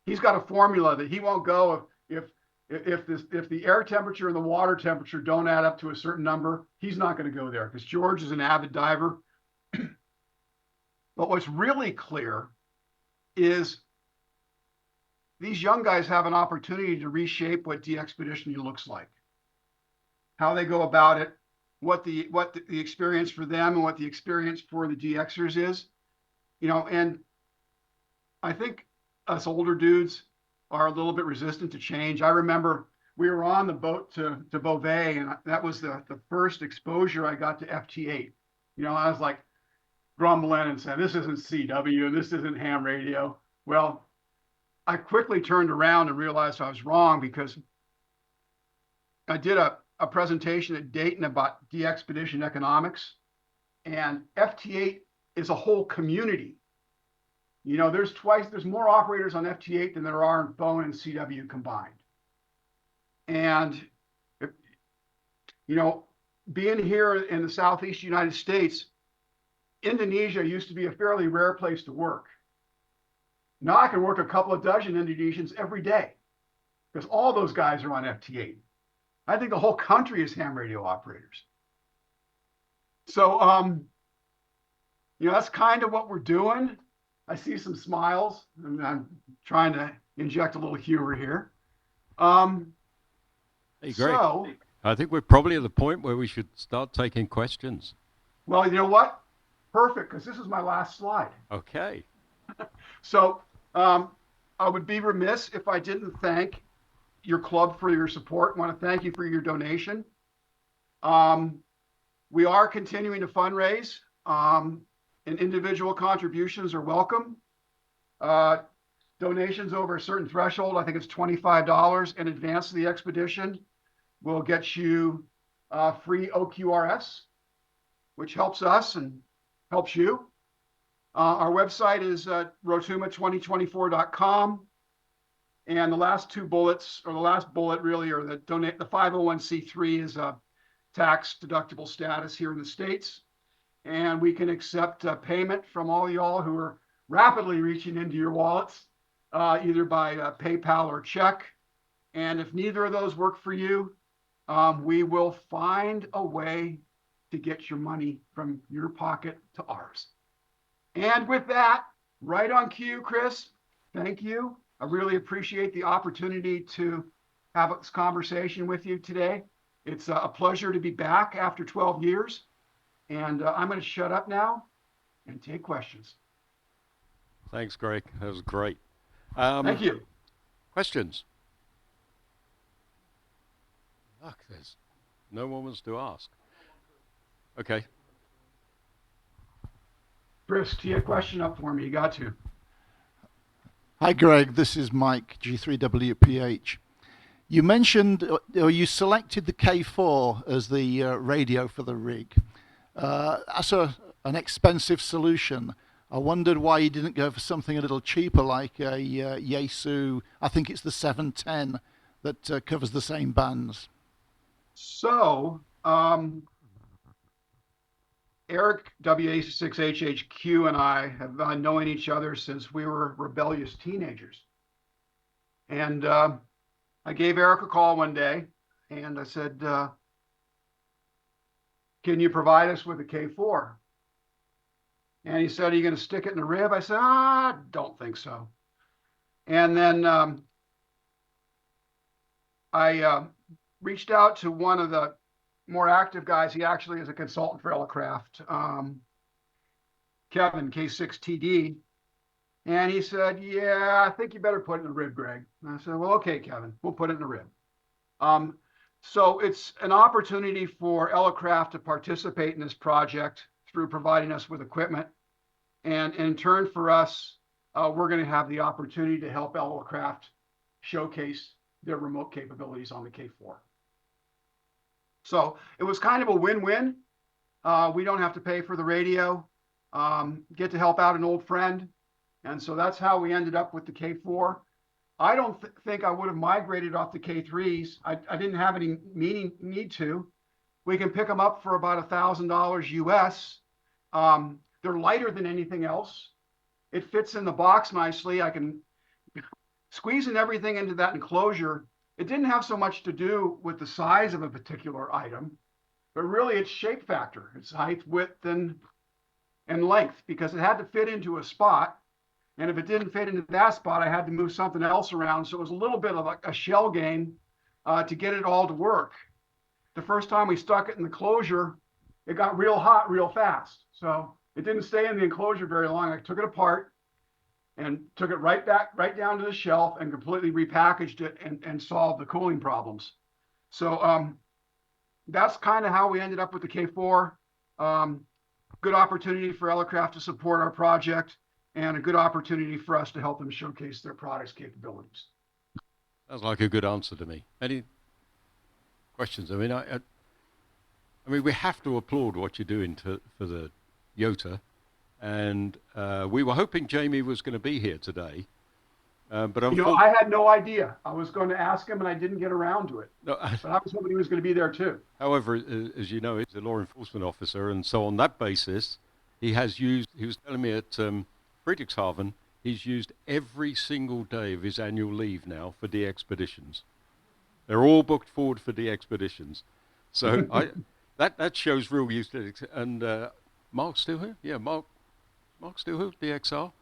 He's got a formula that he won't go if the air temperature and the water temperature don't add up to a certain number. He's not going to go there because George is an avid diver. But what's really clear is these young guys have an opportunity to reshape what de-expedition looks like, how they go about it, what the experience for them and what the experience for the DXers is, and I think us older dudes are a little bit resistant to change. I remember we were on the boat to Beauvais, and that was the first exposure I got to FT8. I was like grumbling and saying, this isn't CW and this isn't ham radio. Well, I quickly turned around and realized I was wrong because I did a presentation at Dayton about de-expedition economics, and FT8 is a whole community. There's more operators on FT8 than there are in phone and CW combined. And being here in the Southeast United States, Indonesia used to be a fairly rare place to work. Now I can work a couple of dozen Indonesians every day because all those guys are on FT8. I think the whole country is ham radio operators. So, that's kind of what we're doing. I see some smiles, and I'm trying to inject a little humor here. Hey, Greg, I think we're probably at the point where we should start taking questions. Well, you know what? Perfect, because this is my last slide. Okay. So I would be remiss if I didn't thank your club for your support. I want to thank you for your donation. We are continuing to fundraise, and individual contributions are welcome. donations over a certain threshold, I think it's $25 in advance of the expedition, will get you free OQRS, which helps us and helps you. Our website is rotuma2024.com. And the last two bullets, or the last bullet really, are the 501c3 is a tax deductible status here in the States. And we can accept payment from all y'all who are rapidly reaching into your wallets, either by PayPal or check. And if neither of those work for you, we will find a way to get your money from your pocket to ours. And with that, right on cue, Chris, thank you. I really appreciate the opportunity to have this conversation with you today. It's a pleasure to be back after 12 years. And I'm going to shut up now and take questions. Thanks, Greg. That was great. Thank you. Questions? Look, there's no one wants to ask. Okay. Chris, tee a question up for me. You got to. Hi, Greg. This is Mike, G3WPH. You mentioned, or you selected the K4 as the radio for the rig. That's an expensive solution. I wondered why you didn't go for something a little cheaper, like a Yaesu. I think it's the 710 that covers the same bands. So, Eric W6IZT and I have known each other since we were rebellious teenagers. And I gave Eric a call one day and I said, can you provide us with a K4? And he said, are you going to stick it in the rib? I said, I don't think so. And then I reached out to one of the more active guys. He actually is a consultant for Elecraft, Kevin, K6TD. And he said, yeah, I think you better put it in the rib, Greg. And I said, well, okay, Kevin, we'll put it in the rib. So it's an opportunity for Elecraft to participate in this project through providing us with equipment. And in turn for us, we're going to have the opportunity to help Elecraft showcase their remote capabilities on the K4. So it was kind of a win-win. We don't have to pay for the radio, get to help out an old friend. And so that's how we ended up with the K4. I don't think I would have migrated off the K3s. I didn't have any need to. We can pick them up for about $1,000 US. They're lighter than anything else. It fits in the box nicely. I can squeezing everything into that enclosure. It didn't have so much to do with the size of a particular item, but really its shape factor, its height, width, and length, because it had to fit into a spot. And if it didn't fit into that spot, I had to move something else around. So it was a little bit of a shell game to get it all to work. The first time we stuck it in the closure, it got real hot real fast. So it didn't stay in the enclosure very long. I took it apart and took it right down to the shelf and completely repackaged it and solved the cooling problems. So that's kind of how we ended up with the K4. Good opportunity for Elecraft to support our project and a good opportunity for us to help them showcase their product's capabilities. Sounds like a good answer to me. Any questions? I mean, I mean, we have to applaud what you're doing for the YOTA. And we were hoping Jamie was going to be here today. But I had no idea. I was going to ask him and I didn't get around to it. No, but I was hoping he was going to be there too. However, as you know, he's a law enforcement officer. And so on that basis, he was telling me at Friedrichshafen, he's used every single day of his annual leave now for de-expeditions. They're all booked forward for de-expeditions. So that shows real use. And Mark's still here? Yeah, Mark's still here, DXR.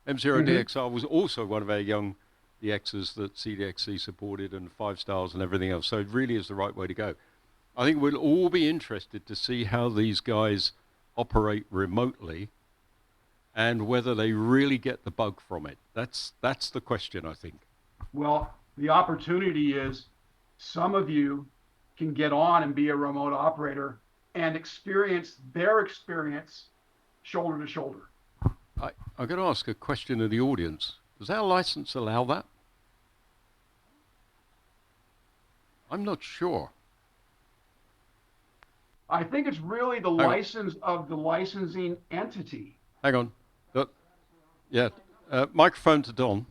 M0 DXR was also one of our young DXs that CDXC supported, and 5 stars and everything else. So it really is the right way to go. I think we'll all be interested to see how these guys operate remotely and whether they really get the bug from it. That's the question, I think. Well, the opportunity is some of you can get on and be a remote operator and experience their experience shoulder to shoulder. I'm going to ask a question of the audience. Does our license allow that? I'm not sure. I think it's really the Hang on. license of the licensing entity. Hang on. Yeah. Microphone to Don.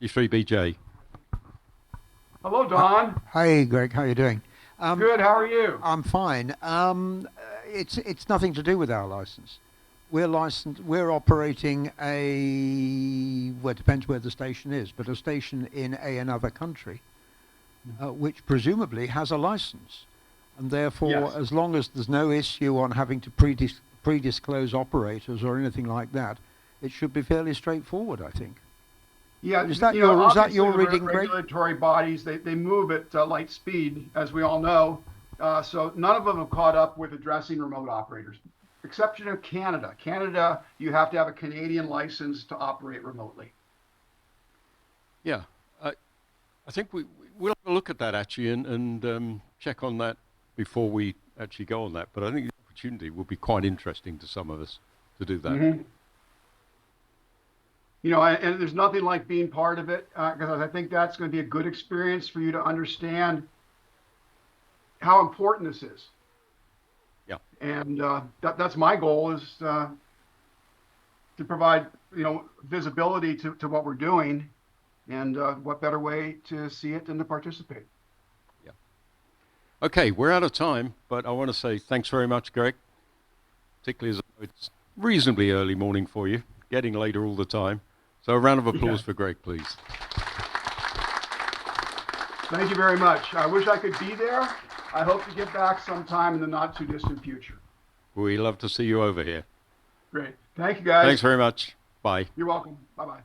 G3BJ. Hello, Don. Hey, Greg, how are you doing? Good. How are you? I'm fine. It's nothing to do with our license. We're licensed. We're operating well, it depends where the station is, but a station in another country, which presumably has a license, and therefore, Yes. as long as there's no issue on having to pre-disclose operators or anything like that, it should be fairly straightforward, I think. Yeah, Is that you know, your obviously the reading, Greg? regulatory bodies, they move at light speed, as we all know. So none of them have caught up with addressing remote operators, exception of Canada. Canada, you have to have a Canadian license to operate remotely. Yeah. I think we'll have a look at that actually and check on that before we actually go on that. But I think the opportunity will be quite interesting to some of us to do that. Mm-hmm. You know, and there's nothing like being part of it, because I think that's going to be a good experience for you to understand how important this is. Yeah. And that's my goal, is to provide, visibility to what we're doing, and what better way to see it than to participate. Yeah. Okay, we're out of time, but I want to say thanks very much, Greg, particularly as it's reasonably early morning for you, getting later all the time. So a round of applause for Greg, please. Thank you very much. I wish I could be there. I hope to get back sometime in the not too distant future. We love to see you over here. Great. Thank you, guys. Thanks very much. Bye. You're welcome. Bye-bye.